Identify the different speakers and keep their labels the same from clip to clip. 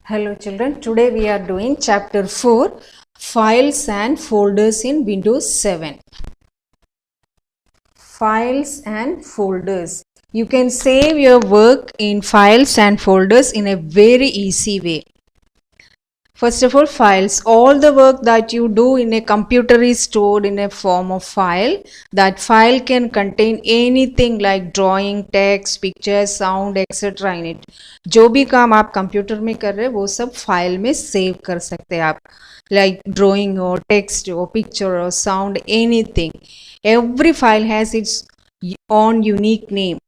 Speaker 1: Hello children, today we are doing chapter 4, Files and Folders in Windows 7. Files and Folders. You can save your work in files and folders in a very easy way. First of all, files. All the work that you do in a computer is stored in a form of file. That file can contain anything like drawing, text, pictures, sound, etc. in it. जो भी काम आप computer में कर रहे हैं वो सब फाइल में सेव कर सकते हैं आप, like drawing or text or picture or sound, anything. Every file has its own unique name.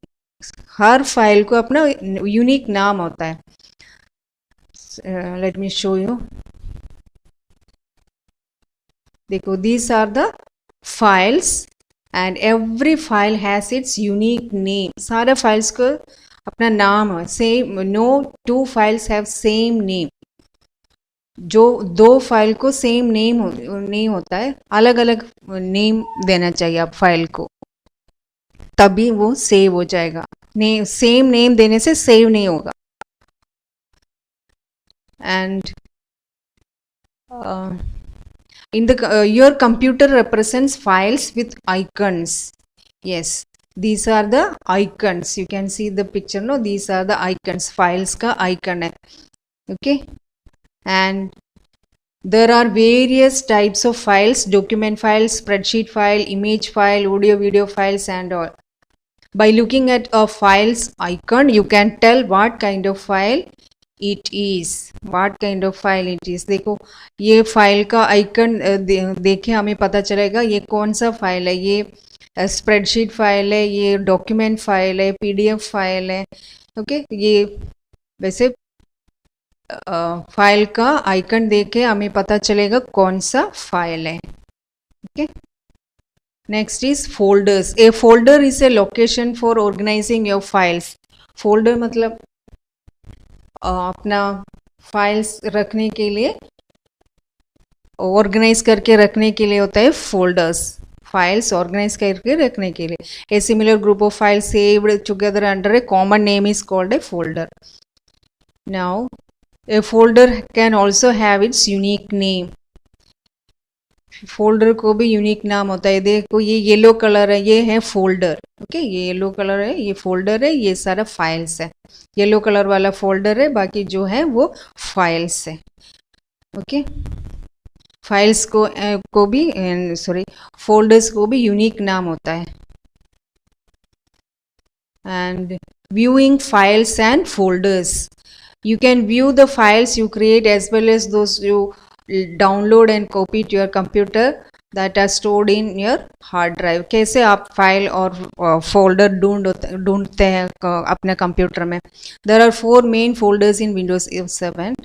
Speaker 1: Her file को अपना यूनिक नाम होता है. Let me show you. देखो, these are the files and every file has its unique name. सारे files को अपना नाम है. Same, no two files have same name. जो दो फाइल को सेम नेम नहीं होता है, अलग अलग नेम देना चाहिए आप फाइल को, तभी वो सेव हो जाएगा. सेम नेम देने से सेव नहीं होगा. And in the your computer represents files with icons. Yes, these are the icons. You can see the picture. No, these are the icons. Files का icon है. Okay, and there are various types of files: document files, spreadsheet file, image file, audio video files, and all. By looking at a file's icon, you can tell what kind of file it is. What kind of file it is. देखो, ये file का icon देखे हमें पता चलेगा ये कौन सा फाइल है. ये स्प्रेडशीट फाइल है, ये डॉक्यूमेंट फाइल है, पीडीएफ फाइल है. ओके, ये वैसे फाइल का आइकन देके हमें पता चलेगा कौन सा फाइल है. Okay, next is folders. A folder is a location for organizing your files. Folder मतलब अपना फाइल्स रखने के लिए, ऑर्गेनाइज करके रखने के लिए होता है फोल्डर्स. फाइल्स ऑर्गेनाइज करके रखने के लिए. A similar group of files saved together under a common name is called a folder. Now a folder can also have its unique name. Folder को भी यूनिक नाम होता है. देखो, ये येलो कलर है, ये है फोल्डर. ओके, ये येलो कलर है, ये फोल्डर है, ये सारा फाइल्स है. येलो कलर वाला फोल्डर है, बाकी जो है वो फाइल्स है. ओके, फाइल्स को भी फोल्डर्स को भी यूनिक नाम होता है. And viewing files and folders. You can view the files you create as well as those you download and copy to your computer that are stored in your hard drive. कैसे आप file और folder ढूंढते हैं अपने computer में. There are 4 main folders in Windows 7.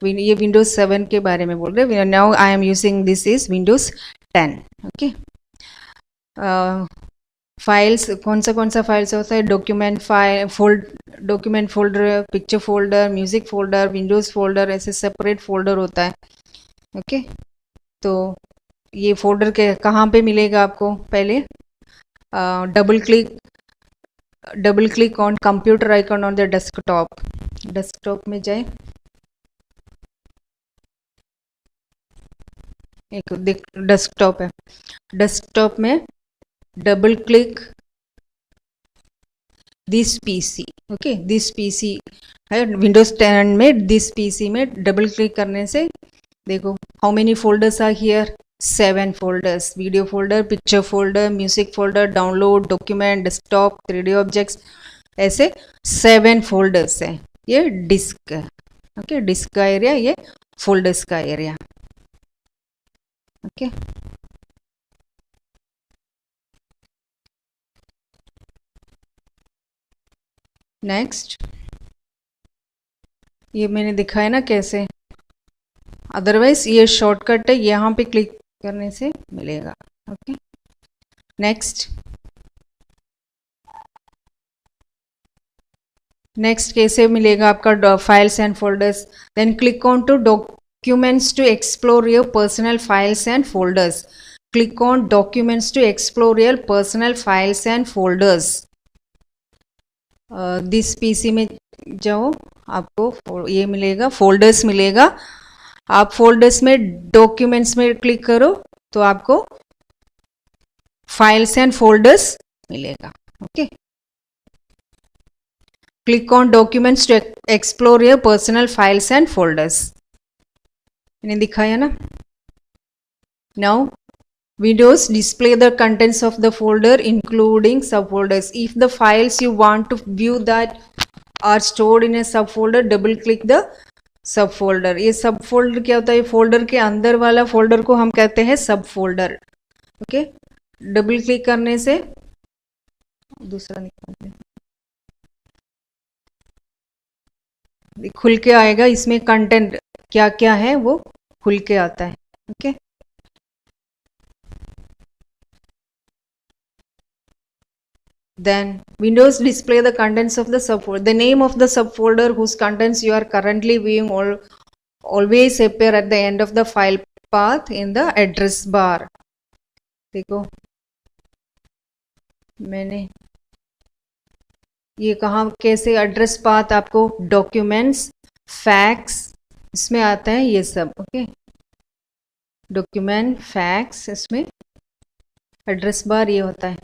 Speaker 1: ये Windows 7 के बारे में बोल रहे हैं. Now I am using this is Windows 10. Okay. Files कौन सा फाइल्स होता है. Document folder, picture folder, music folder, Windows folder, ऐसे सेपरेट फोल्डर होता है. ओके, तो ये फोल्डर के कहाँ पे मिलेगा आपको. पहले double click on computer icon on the desktop में जाए. एक डेस्कटॉप है, डेस्कटॉप में double click this PC. Okay, this PC है विंडोज 10 में. दिस पीसी में डबल क्लिक करने से देखो how many folders are here. 7 folders. Video folder, picture folder, music folder, download, document, desktop, 3D objects, ऐसे 7 folders है. ये डिस्क है. ओके, डिस्क का एरिया, ये फोल्डर्स का एरिया. ओके, नेक्स्ट ये मैंने दिखाया ना कैसे. अदरवाइज ये शॉर्टकट है, यहाँ पे क्लिक करने से मिलेगा. ओके, नेक्स्ट कैसे मिलेगा आपका files and folders. Then click on to documents to explore your personal files and folders. Click on documents to explore your personal files and folders. This PC में जाओ. आपको ये मिलेगा, फोल्डर्स मिलेगा। आप फोल्डर्स में डॉक्यूमेंट्स में क्लिक करो तो आपको फाइल्स एंड फोल्डर्स मिलेगा। Okay, click on documents to explore your personal files and folders. मैंने दिखाया ना। Now Windows display the contents of the folder including subfolders. If the files you want to view that are stored in a subfolder, double click the subfolder. ये subfolder क्या होता है? Folder के अंदर वाला फोल्डर को हम कहते हैं सबफोल्डर। ओके, डबल क्लिक करने से दूसरा निकालते खुल के आएगा। इसमें कंटेंट क्या क्या है वो खुल के आता है। Okay, then Windows display the contents of the subfolder. The name of the subfolder whose contents you are currently viewing always appear at the end of the file path in the address bar. देखो मैंने ये कहाँ कैसे address path आपको documents fax इसमें आता है ये सब। ओके, डॉक्यूमेंट फैक्स इसमें एड्रेस बार ये होता है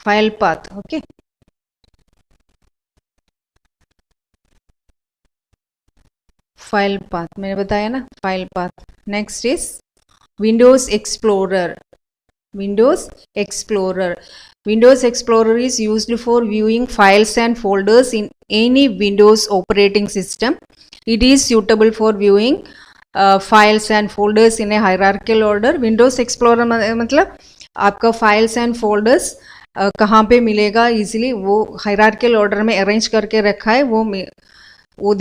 Speaker 1: file path. Okay, file path मैंने बताया ना, file path. Next is Windows explorer. Windows Explorer. Windows Explorer is used for viewing files and folders in any Windows operating system. It is suitable for viewing files and folders in a hierarchical order. Windows Explorer मतलब आपका files and folders कहाँ पे मिलेगा easily, वो hierarchical order में arrange करके रखा है वो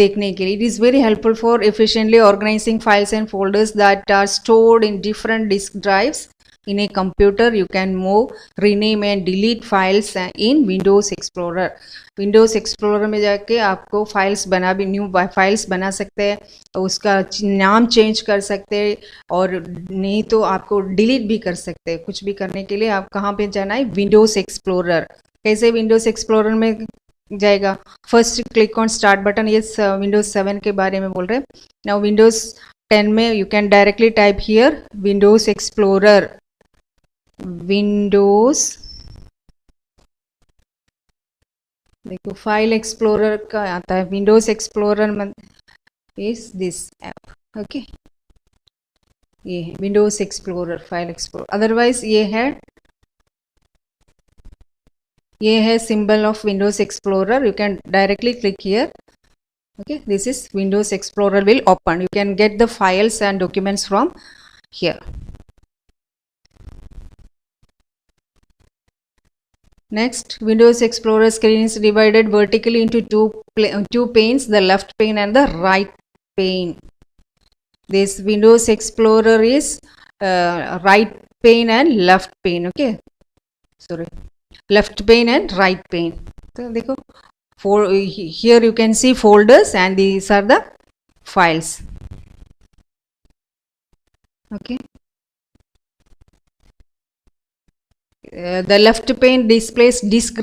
Speaker 1: देखने के लिए। It is very helpful for efficiently organizing files and folders that are stored in different disk drives. In a computer, you can move, rename and delete files in Windows Explorer. Windows Explorer में जाके आपको files बना भी new files बना सकते हैं, उसका नाम चेंज कर सकते हैं और नहीं तो आपको डिलीट भी कर सकते हैं। कुछ भी करने के लिए आप कहाँ पे जाना है? Windows explorer. कैसे विंडोज एक्सप्लोरर में जाएगा? First click on start button. ये विंडोज 7 के बारे में बोल रहे हैं। नाउ विंडोज 10 में you can directly type here Windows explorer. Windows देखो फाइल एक्सप्लोरर का आता है। Windows explorer is this app. Okay, ये है Windows explorer, file explorer. Otherwise ये है symbol of Windows explorer. You can directly click here. Okay, this is Windows explorer will open. You can get the files and documents from here. Next, Windows Explorer screen is divided vertically into two panes, the left pane and the right pane. This Windows Explorer is right pane and left pane. Okay, sorry, left pane and right pane. So, देखो, here you can see folders and these are the files. Okay. The left pane displays disk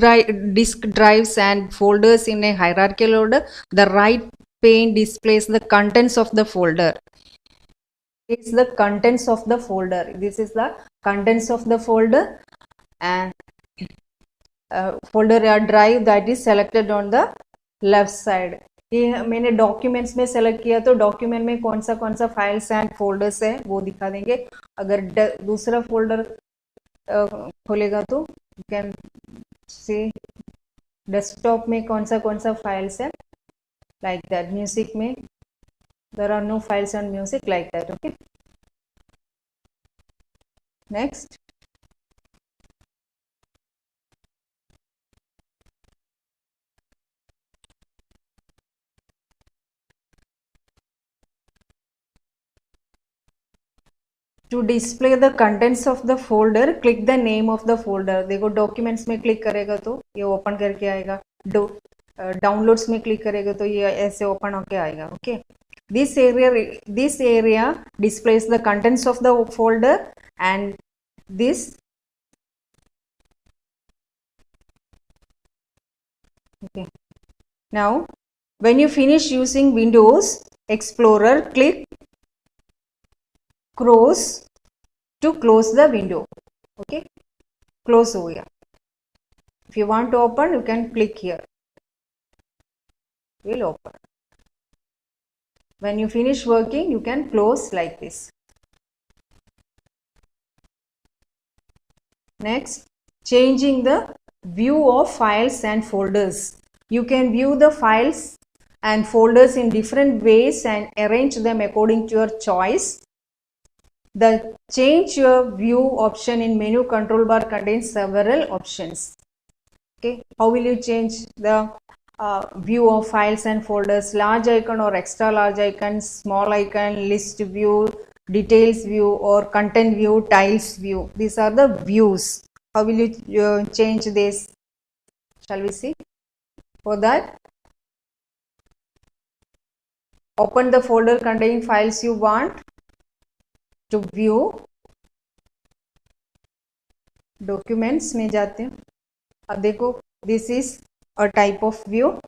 Speaker 1: drives and folders in a hierarchical order. The right pane displays the contents of the folder. It's the contents of the folder. This is the contents of the folder and folder or drive that is selected on the left side. ये मैंने documents में select किया तो document में कौन सा files and folders है वो दिखा देंगे। अगर दूसरा फोल्डर खोलेगा तो यू कैन से डेस्कटॉप में कौन सा फाइल्स है, लाइक दैट। म्यूजिक में there are no files on music, like that. Okay, next to display the contents of the folder click the name of the folder. देखो documents में click करेगा तो ये ओपन करके आएगा, डाउनलोड्स में क्लिक करेगा तो ये ऐसे ओपन होके आएगा। Okay, this area displace the contents of the folder and this okay now When you finish using Windows Explorer, click close to close the window. Okay, close हो गया. If you want to open, you can click here. Will open. When you finish working, you can close like this. Next, changing the view of files and folders. You can view the files and folders in different ways and arrange them according to your choice. The change your view option in menu control bar contains several options. Okay, how will you change the view of files and folders? Large icon or extra large icon, small icon, list view, details view, or content view, tiles view. These are the views. How will you change this? Shall we see? For that, open the folder containing files you want to view. Documents में जाते हैं. अब देखो, this is a type of view.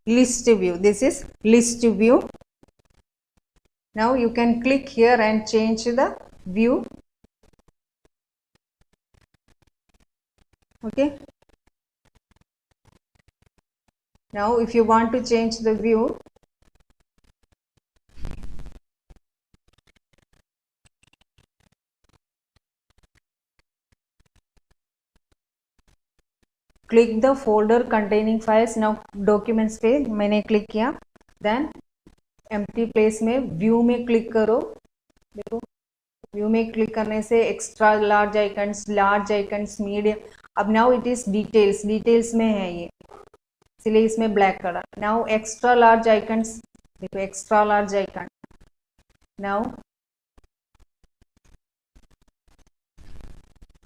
Speaker 1: List view. This is list view. Now you can click here and change the view. Okay. Now if you want to change the view, click the folder containing files. Now documents पे मैंने click किया. Then empty place में view में click करो. देखो, view में click करने से extra large icons, medium. अब now it is details में है ये, इसलिए इसमें black करा. Now extra large icons, देखो extra large icon. Now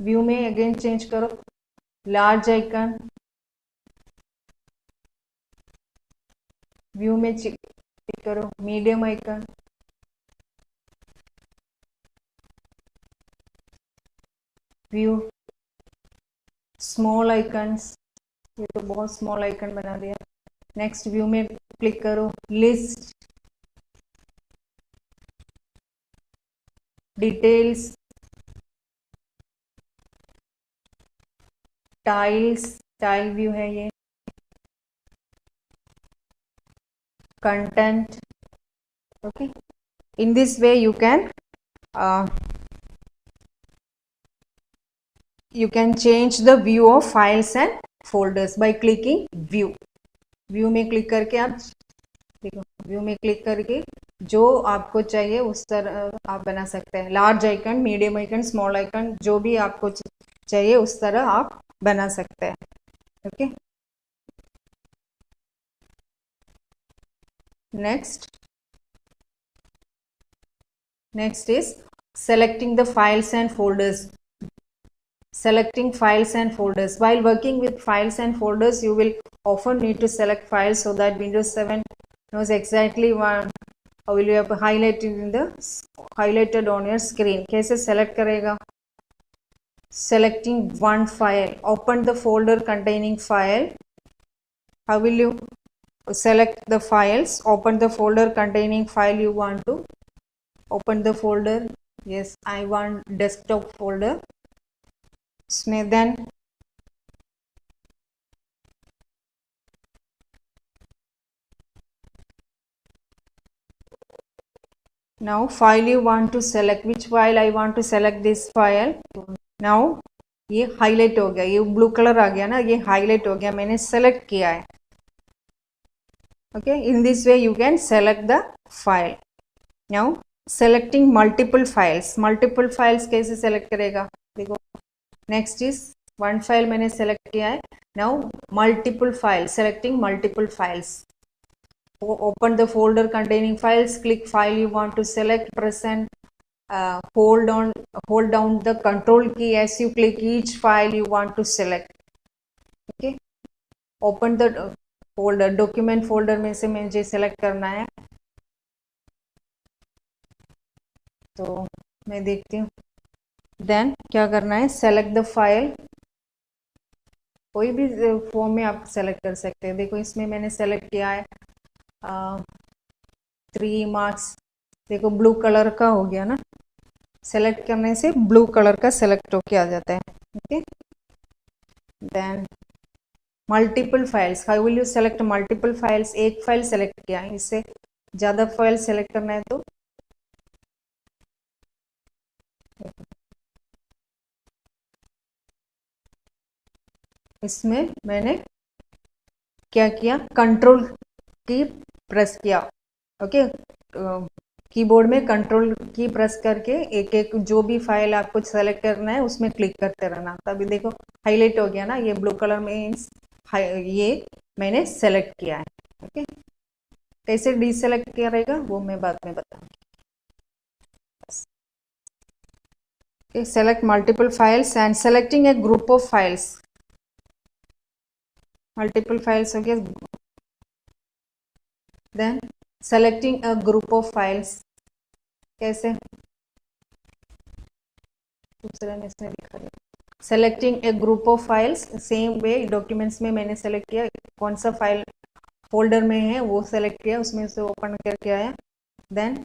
Speaker 1: view में again change करो. लार्ज आइकन, व्यू में क्लिक करो. Medium icon, view, small icons. ये तो बहुत स्मॉल आइकन बना दिया. नेक्स्ट व्यू में क्लिक करो. List, details, tiles, tile view है ये. Content. Okay, in this way you can change the view of files and folders by clicking view. View में क्लिक करके आप देखो, व्यू में क्लिक करके जो आपको चाहिए उस तरह आप बना सकते हैं. Large icon, medium icon, small icon, जो भी आपको चाहिए उस तरह आप बना सकते हैं. Okay. Next is selecting the files and folders. Selecting files and folders. While working with files and folders, you will often need to select files so that Windows 7 knows exactly what will you have highlighted on your screen. कैसे select करेगा? Selecting one file. Open the folder containing file. How will you select the files? Open the folder containing file you want to. Open the folder. Yes, I want desktop folder. इसमें then now file you want to select. Which file I want to select? This file. Now ये highlight हो गया, ये blue color आ गया ना, ये highlight हो गया, मैंने select किया है. Okay, in this way you can select the file. Now selecting multiple files. Multiple files कैसे select करेगा? देखो, next is one file मैंने select किया है. Now multiple files. Selecting multiple files. Open the folder containing files. Click file you want to select. Press and hold down the control key as you click each file you want to select. Okay. Open the folder. Document folder में से मुझे select करना है, तो मैं देखती हूँ. Then क्या करना है? Select the file. कोई भी फॉर्म में आप सेलेक्ट कर सकते हैं। देखो इसमें मैंने सेलेक्ट किया है 3 मार्क्स, देखो ब्लू कलर का हो गया ना, सेलेक्ट करने से ब्लू कलर का सेलेक्ट होके आ जाता है। Okay, then multiple files, how will you select multiple files? एक फाइल सेलेक्ट किया है, इससे ज़्यादा फाइल सेलेक्ट करना है तो इसमें मैंने क्या किया, कंट्रोल की प्रेस किया। ओके, कीबोर्ड में कंट्रोल की प्रेस करके एक एक जो भी फाइल आपको सेलेक्ट करना है उसमें क्लिक करते रहना। तभी देखो हाईलाइट हो गया ना, ये ब्लू कलर में ये मैंने सेलेक्ट किया है। ओके, कैसे डीसेलेक्ट किया रहेगा वो मैं बाद में बताऊंगी। Select multiple files and selecting a group of files, multiple files हो गया। Then selecting a group of files, कैसे दूसरे में इसमें लिखा है, selecting a group of files same way documents में मैंने सेलेक्ट किया कौन सा फाइल फोल्डर में है वो सेलेक्ट किया, उसमें से ओपन करके आया। देन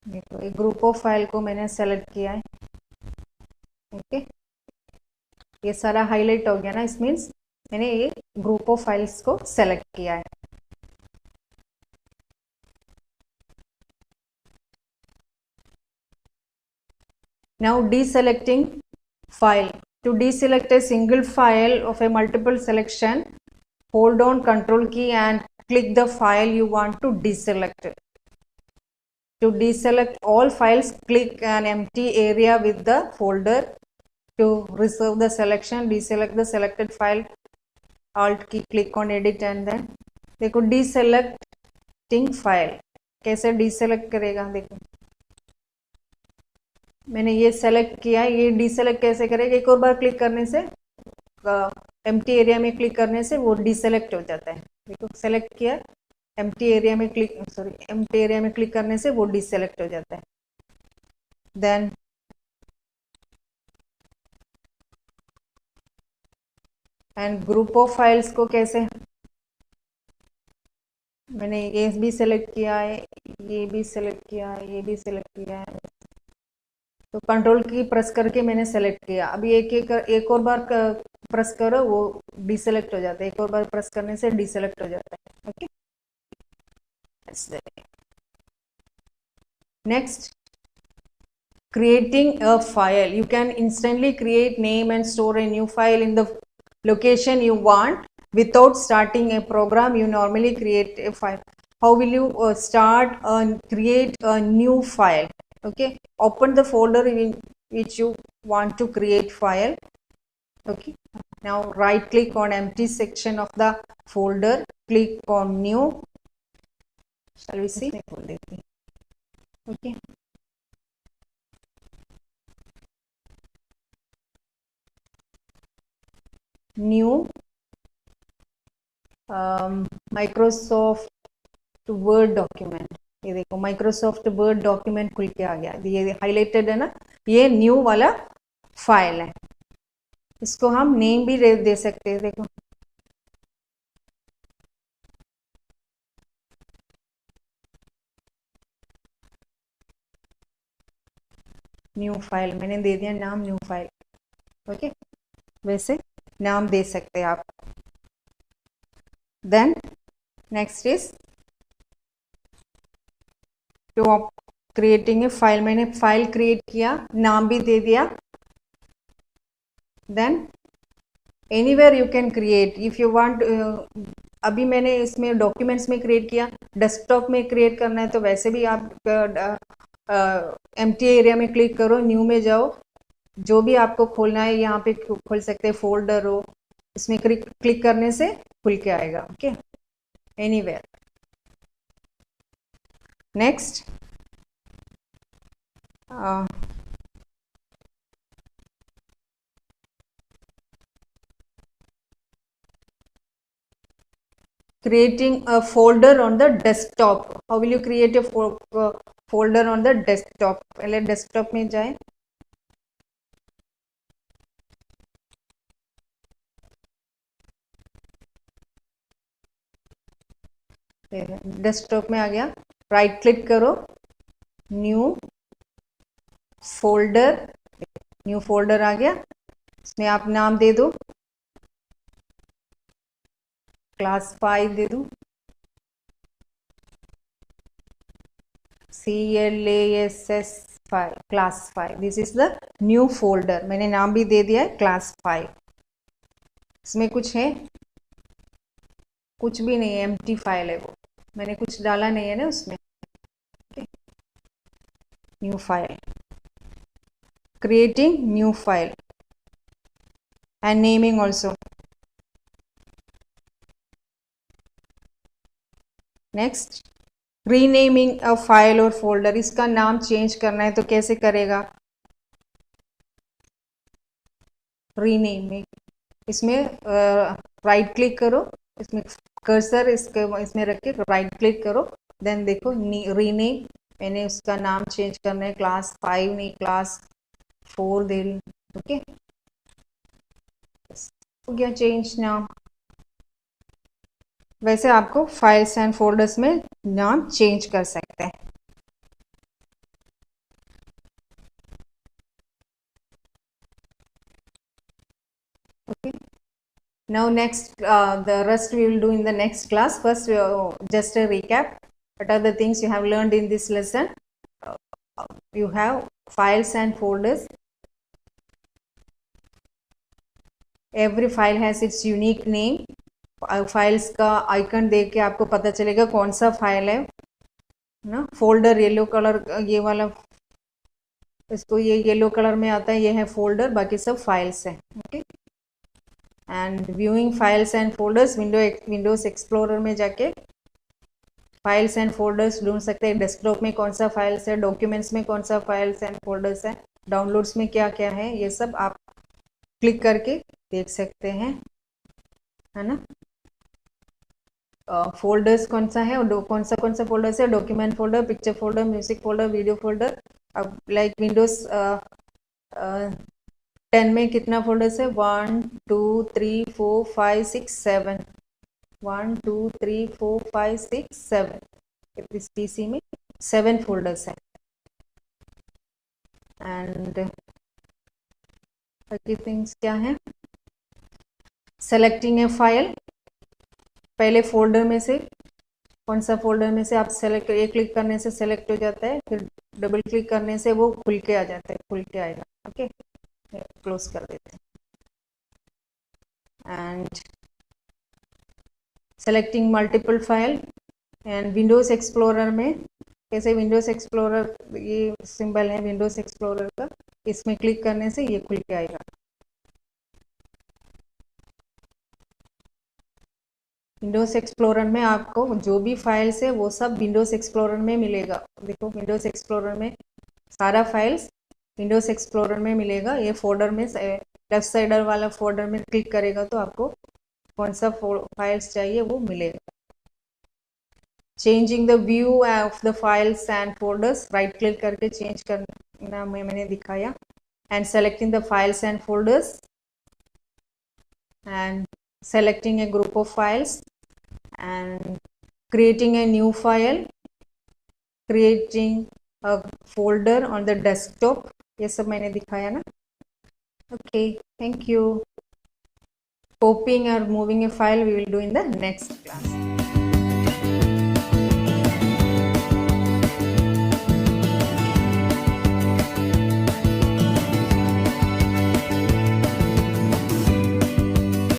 Speaker 1: देखो एक ग्रुप ऑफ फाइल को मैंने सेलेक्ट किया है। ओके, ये सारा हाईलाइट हो गया ना, इस मीन्स मैंने ये ग्रुप ऑफ फाइल्स को सेलेक्ट किया है। Now deselecting file. To deselect a single file of a multiple selection, hold on Control key and click the file you want to deselect. To deselect all files, click an empty area with the folder. To reserve the selection, deselect the selected file, Alt key, click on edit and then देखो deselecting file कैसे deselect करेगा। देखो मैंने ये select किया, ये deselect कैसे करेगा, एक और बार क्लिक करने से एम्प्टी एरिया में क्लिक करने से वो डीसेलेक्ट हो जाता है। देखो सेलेक्ट किया, एम्प्टी एरिया में क्लिक एम्प्टी एरिया में क्लिक करने से वो डीसेलेक्ट हो जाता है। Then and group of files को कैसे, मैंने ये भी सेलेक्ट किया है, ये भी सेलेक्ट किया है, ये भी सेलेक्ट किया है, तो कंट्रोल की प्रेस करके मैंने सेलेक्ट किया। अभी एक और बार प्रेस करो वो डीसेलेक्ट हो जाता है, एक और बार प्रेस करने से डीसेलेक्ट हो जाता है। Okay, next, creating a file. You can instantly create, name and store a new file in the location you want without starting a program. You normally create a file. How will you start and create a new file? Okay, open the folder in which you want to create file. Okay, now right click on empty section of the folder, click on new. Shall we see? Okay, new Microsoft word document. ये देखो Microsoft word document खुल के आ गया, ये highlighted है ना, ये new वाला फाइल है। इसको हम नेम भी दे सकते हैं। देखो न्यू फाइल मैंने दे दिया नाम, न्यू फाइल। ओके, वैसे नाम दे सकते हैं आप। Then next is to creating a file. मैंने फाइल क्रिएट किया, नाम भी दे दिया। Then anywhere you can create if you want. अभी मैंने इसमें डॉक्यूमेंट्स में क्रिएट किया, डेस्कटॉप में क्रिएट करना है तो वैसे भी आप एम्प्टी एरिया में क्लिक करो, न्यू में जाओ, जो भी आपको खोलना है यहाँ पे खोल सकते हैं, फोल्डर हो, इसमें क्लिक करने से खुल के आएगा। Okay, anywhere. Next creating a folder on the desktop. How will you create a folder on the desktop? पहले desktop में जाए. डेस्कटॉप में आ गया. राइट क्लिक करो, न्यू फोल्डर. न्यू फोल्डर आ गया. इसमें आप नाम दे दो, क्लास 5 दे दो. CLASS 5, class 5. This is the new folder. मैंने नाम भी दे दिया है क्लास 5. इसमें कुछ है? कुछ भी नहीं है, एम्प्टी फाइल है वो. मैंने कुछ डाला नहीं है ना उसमें. New file, creating new file and naming also. Next, renaming a file or folder. इसका नाम चेंज करना है तो कैसे करेगा? रीनेमिंग. इसमें राइट क्लिक करो, इसमें कर्सर इसमें रख के राइट क्लिक करो, देन देखो रीनेम. मैंने उसका नाम चेंज करना है, क्लास 5 नहीं क्लास 4 दे रही. ओके, हो गया चेंज नाम. वैसे आपको फाइल्स एंड फोल्डर्स में नाम चेंज कर सकते हैं. Okay, now next the rest we will do in the next class. First just a recap. What are the things you have learned in this lesson? You have files and folders. Every file has its unique name. Files का icon देख के आपको पता चलेगा कौन सा file है ना. फोल्डर येलो कलर, ये वाला इसको ये येलो कलर में आता है, ये है फोल्डर, बाकी सब फाइल्स हैं. Okay, and viewing files and folders. Windows explorer में जाके फाइल्स एंड फोल्डर्स ढूंढ सकते हैं. डेस्कटॉप में कौन सा फाइल्स है, डॉक्यूमेंट्स में कौन सा फाइल्स एंड फोल्डर्स है, डाउनलोड्स में क्या क्या है, ये सब आप क्लिक करके देख सकते हैं, है ना. फोल्डर्स कौन सा है और कौन सा फोल्डर्स है? Document folder, picture folder, music folder, video folder. अब लाइक विंडोज 10 में कितना फोल्डर्स है? 1 2 3 4 5 6 7. 1 2 3 4 5 6 7. इस पीसी में 7 फोल्डर्स है. एंड बाकी थिंग्स क्या है? सेलेक्टिंग ए फाइल. पहले फोल्डर में से कौन सा फोल्डर में से आप सेलेक्ट, एक क्लिक करने से सेलेक्ट हो जाता है, फिर डबल क्लिक करने से वो खुल के आ जाता है, खुल के आएगा. ओके, क्लोज कर देते हैं. And selecting multiple file. And Windows explorer में कैसे? विंडोज एक्सप्लोरर, ये सिंबल है विंडोज एक्सप्लोरर का, इसमें क्लिक करने से ये खुल के आएगा. विंडोज एक्सप्लोरर में आपको जो भी फाइल्स है वो सब विंडोज एक्सप्लोरर में मिलेगा. देखो विंडोज एक्सप्लोरर में सारा फाइल्स विंडोज एक्सप्लोरर में मिलेगा. ये फोल्डर में लेफ्ट साइडर वाला फोल्डर में क्लिक करेगा तो आपको कौन सा फाइल्स चाहिए वो मिलेगा. Changing the view of the files and folders. Right click करके चेंज करना मैंने दिखाया. And selecting the files and folders and selecting a group of files and creating a new file, creating a folder on the desktop. ये सब मैंने दिखाया ना. Okay, thank you. Copying or moving a file we will do in the next class.